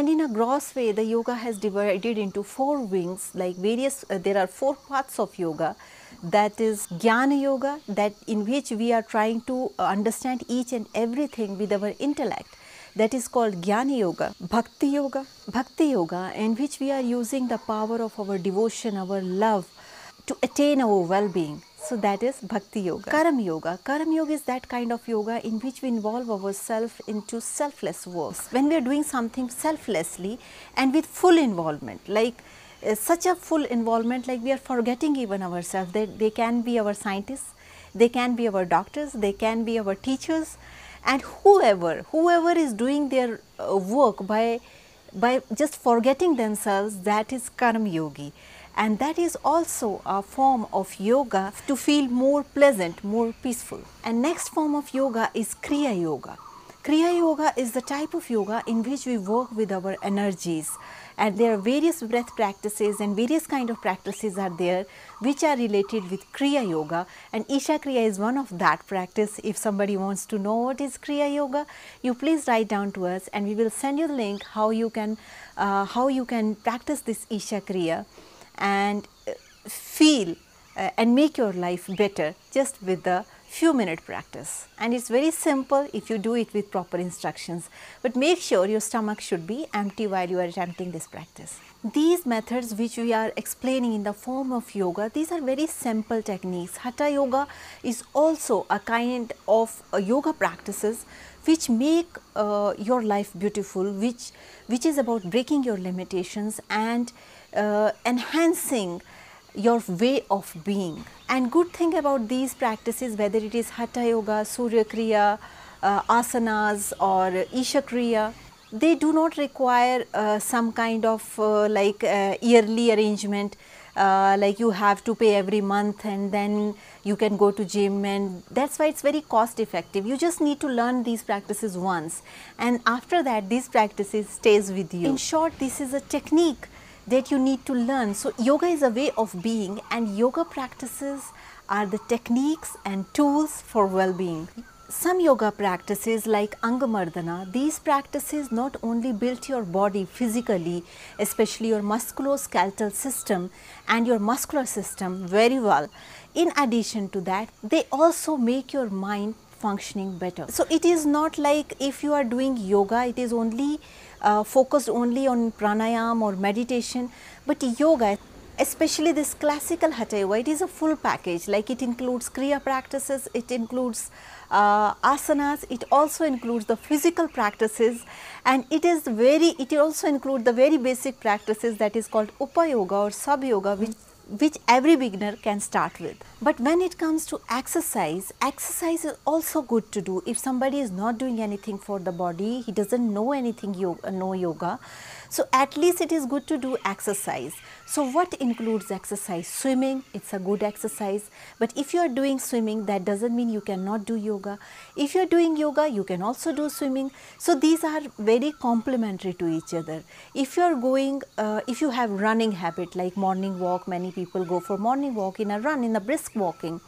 And in a gross way, the yoga has divided into 4 wings, like there are 4 parts of yoga. That is Jnana Yoga, that in which we are trying to understand each and everything with our intellect. That is called Jnana Yoga. Bhakti Yoga, in which we are using the power of our devotion, our love to attain our well-being. So that is Bhakti Yoga. Karma Yoga is that kind of yoga in which we involve ourselves into selfless works. When we are doing something selflessly and with full involvement, like such a full involvement, like we are forgetting even ourselves. They can be our scientists, they can be our doctors, they can be our teachers, and whoever is doing their work by just forgetting themselves, that is Karma Yogi. And that is also a form of yoga to feel more pleasant, more peaceful. And next form of yoga is Kriya Yoga. Kriya Yoga is the type of yoga in which we work with our energies, and there are various breath practices and various kind of practices are there which are related with Kriya Yoga, and Isha Kriya is one of that practice. If somebody wants to know what is Kriya Yoga, you please write down to us and we will send you the link how you can practice this Isha Kriya and feel and make your life better just with the few-minute practice. And it's very simple if you do it with proper instructions, but make sure your stomach should be empty while you are attempting this practice. These methods which we are explaining in the form of yoga, these are very simple techniques. Hatha Yoga is also a kind of yoga practices which make your life beautiful, which is about breaking your limitations and enhancing your way of being. And good thing about these practices, whether it is Hatha Yoga, Surya Kriya, asanas or Isha Kriya, they do not require some kind of yearly arrangement, like you have to pay every month and then you can go to gym, and that's why it's very cost effective. You just need to learn these practices once, and after that these practices stays with you. In short, this is a technique that you need to learn. So yoga is a way of being, and yoga practices are the techniques and tools for well-being. Some yoga practices like Angamardana, these practices not only build your body physically, especially your musculoskeletal system and your muscular system very well. In addition to that, they also make your mind functioning better. So it is not like if you are doing yoga, it is only focused only on pranayam or meditation, but yoga, especially this classical Hatha Yoga, it is a full package. Like it includes Kriya practices, it includes asanas, it also includes the physical practices, and it also includes the very basic practices that is called Upa Yoga or Sab Yoga, which every beginner can start with. But when it comes to exercise is also good to do. If somebody is not doing anything for the body, he doesn't know anything yoga, so at least it is good to do exercise. So what includes exercise? Swimming, it's a good exercise, but if you are doing swimming, that doesn't mean you cannot do yoga. If you are doing yoga, you can also do swimming. So these are very complementary to each other. If you are going, if you have running habit like morning walk, many people go for morning walk, in a brisk walking.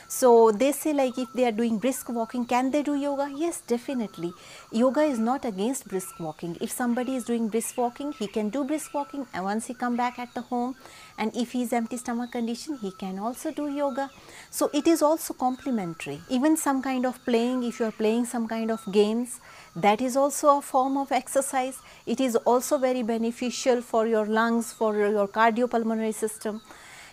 So they say, like, if they are doing brisk walking, can they do yoga? Yes, definitely. Yoga is not against brisk walking. If somebody is doing brisk walking, he can do brisk walking, and once he come back at the home, and if he is empty stomach condition, he can also do yoga. So it is also complementary. Even some kind of playing, if you are playing some kind of games, that is also a form of exercise. It is also very beneficial for your lungs, for your cardiopulmonary system.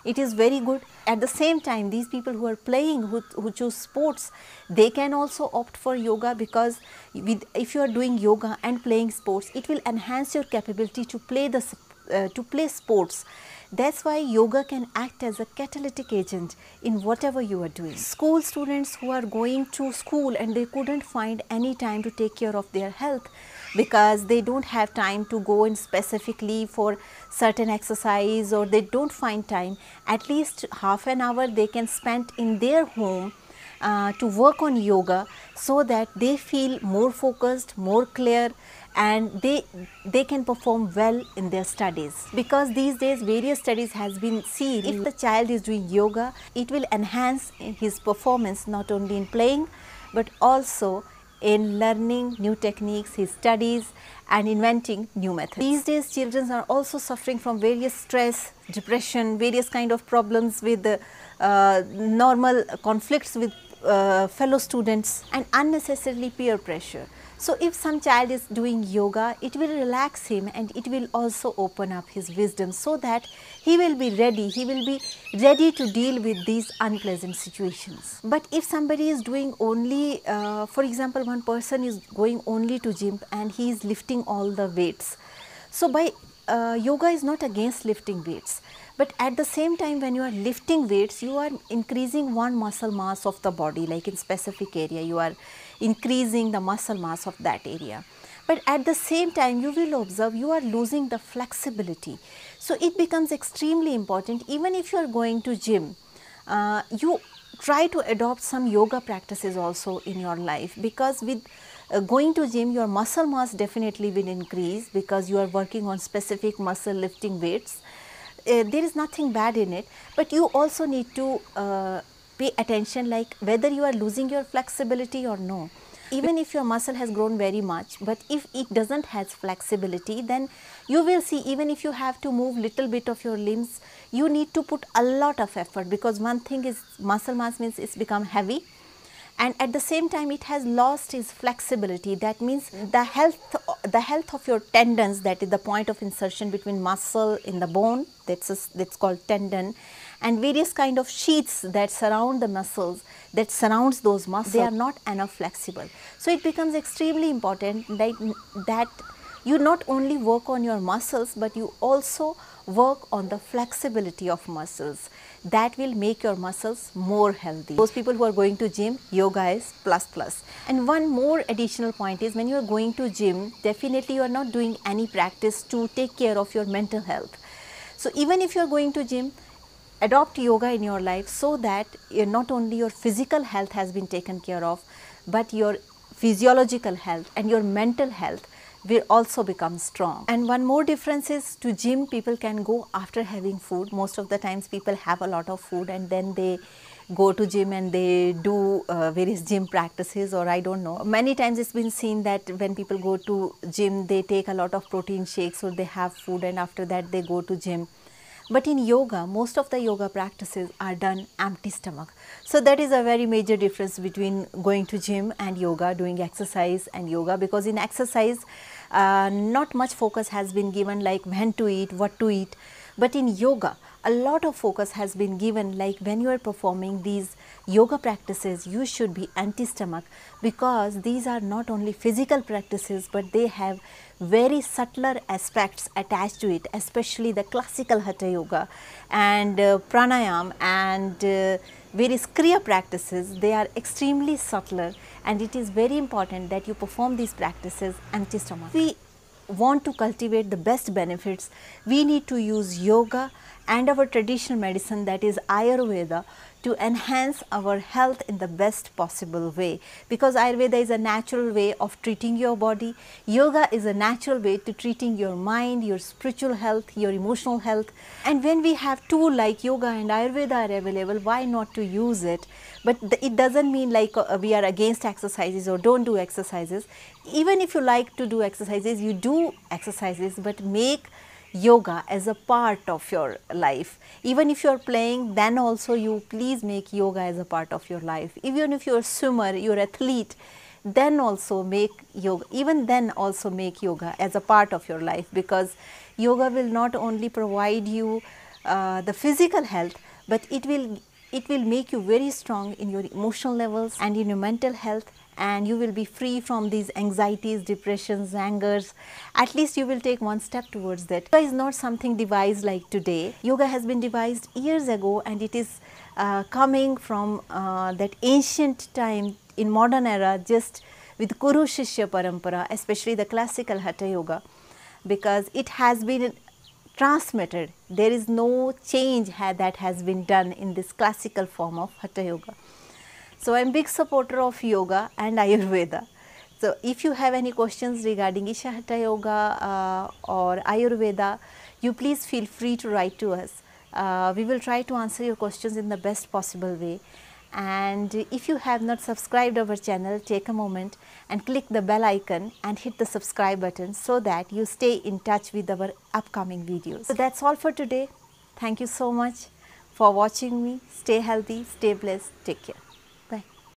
It is very good. At the same time, these people who are playing, who choose sports, they can also opt for yoga, because if you are doing yoga and playing sports, it will enhance your capability to play sports. That's why yoga can act as a catalytic agent in whatever you are doing. School students who are going to school and they couldn't find any time to take care of their health, because they don't have time to go in specifically for certain exercise, or they don't find time, at least half an hour they can spend in their home to work on yoga, so that they feel more focused, more clear, and they can perform well in their studies. Because these days various studies has been seen, if the child is doing yoga, it will enhance his performance not only in playing but also in learning new techniques, he studies and inventing new methods. These days children are also suffering from various stress, depression, various kind of problems with normal conflicts with fellow students and unnecessarily peer pressure. So, if some child is doing yoga, it will relax him and it will also open up his wisdom, so that he will be ready to deal with these unpleasant situations. But if somebody is doing only, for example, one person is going only to gym and he is lifting all the weights. So, by yoga is not against lifting weights, but at the same time when you are lifting weights, you are increasing one muscle mass of the body, like in specific area you are increasing the muscle mass of that area. But at the same time you will observe you are losing the flexibility. So, it becomes extremely important, even if you are going to gym, you try to adopt some yoga practices also in your life, because with going to gym your muscle mass definitely will increase, because you are working on specific muscle lifting weights. There is nothing bad in it, but you also need to pay attention, like whether you are losing your flexibility or no. Even if your muscle has grown very much, but if it does not have flexibility, then you will see, even if you have to move little bit of your limbs, you need to put a lot of effort, because one thing is muscle mass means it's become heavy, and at the same time it has lost its flexibility. That means the health of your tendons, that is the point of insertion between muscle in the bone, that's called tendon, and various kind of sheaths that surround the muscles, that surrounds those muscles, they are not enough flexible. So, it becomes extremely important that you not only work on your muscles, but you also work on the flexibility of muscles. That will make your muscles more healthy. Those people who are going to gym, yoga is plus plus. And one more additional point is, when you are going to gym, definitely you are not doing any practice to take care of your mental health. So, even if you are going to gym, adopt yoga in your life, so that not only your physical health has been taken care of, but your physiological health and your mental health will also become strong. And one more difference is, to gym people can go after having food. Most of the times people have a lot of food and then they go to gym and they do various gym practices, or I don't know. Many times it's been seen that when people go to gym, they take a lot of protein shakes or they have food and after that they go to gym. But in yoga, most of the yoga practices are done empty stomach. So, that is a very major difference between going to gym and yoga, doing exercise and yoga, because in exercise not much focus has been given, like when to eat, what to eat. But in yoga, a lot of focus has been given, like when you are performing these yoga practices, you should be empty stomach, because these are not only physical practices, but they have very subtler aspects attached to it, especially the classical hatha yoga and pranayam and various kriya practices. They are extremely subtler, and it is very important that you perform these practices empty stomach. We want to cultivate the best benefits, we need to use yoga and our traditional medicine, that is Ayurveda, to enhance our health in the best possible way, because Ayurveda is a natural way of treating your body, yoga is a natural way to treating your mind, your spiritual health, your emotional health. And when we have tool like yoga and Ayurveda are available, why not to use it? But it does not mean like we are against exercises or don't do exercises. Even if you like to do exercises, you do exercises, but make yoga as a part of your life. Even if you are playing, then also you please make yoga as a part of your life. Even if you are a swimmer, you are an athlete, then also make yoga, even then also make yoga as a part of your life, because yoga will not only provide you the physical health, but it will make you very strong in your emotional levels and in your mental health, and you will be free from these anxieties, depressions, angers. At least you will take one step towards that. Yoga is not something devised like today. Yoga has been devised years ago, and it is coming from that ancient time in modern era, just with Guru Shishya Parampara, especially the classical Hatha Yoga, because it has been transmitted. There is no change that has been done in this classical form of Hatha Yoga. So, I am big supporter of yoga and Ayurveda. So, if you have any questions regarding Isha Hatha Yoga or Ayurveda, you please feel free to write to us. We will try to answer your questions in the best possible way. And if you have not subscribed our channel, take a moment and click the bell icon and hit the subscribe button so that you stay in touch with our upcoming videos. So that's all for today. Thank you so much for watching me. Stay healthy, stay blessed, take care.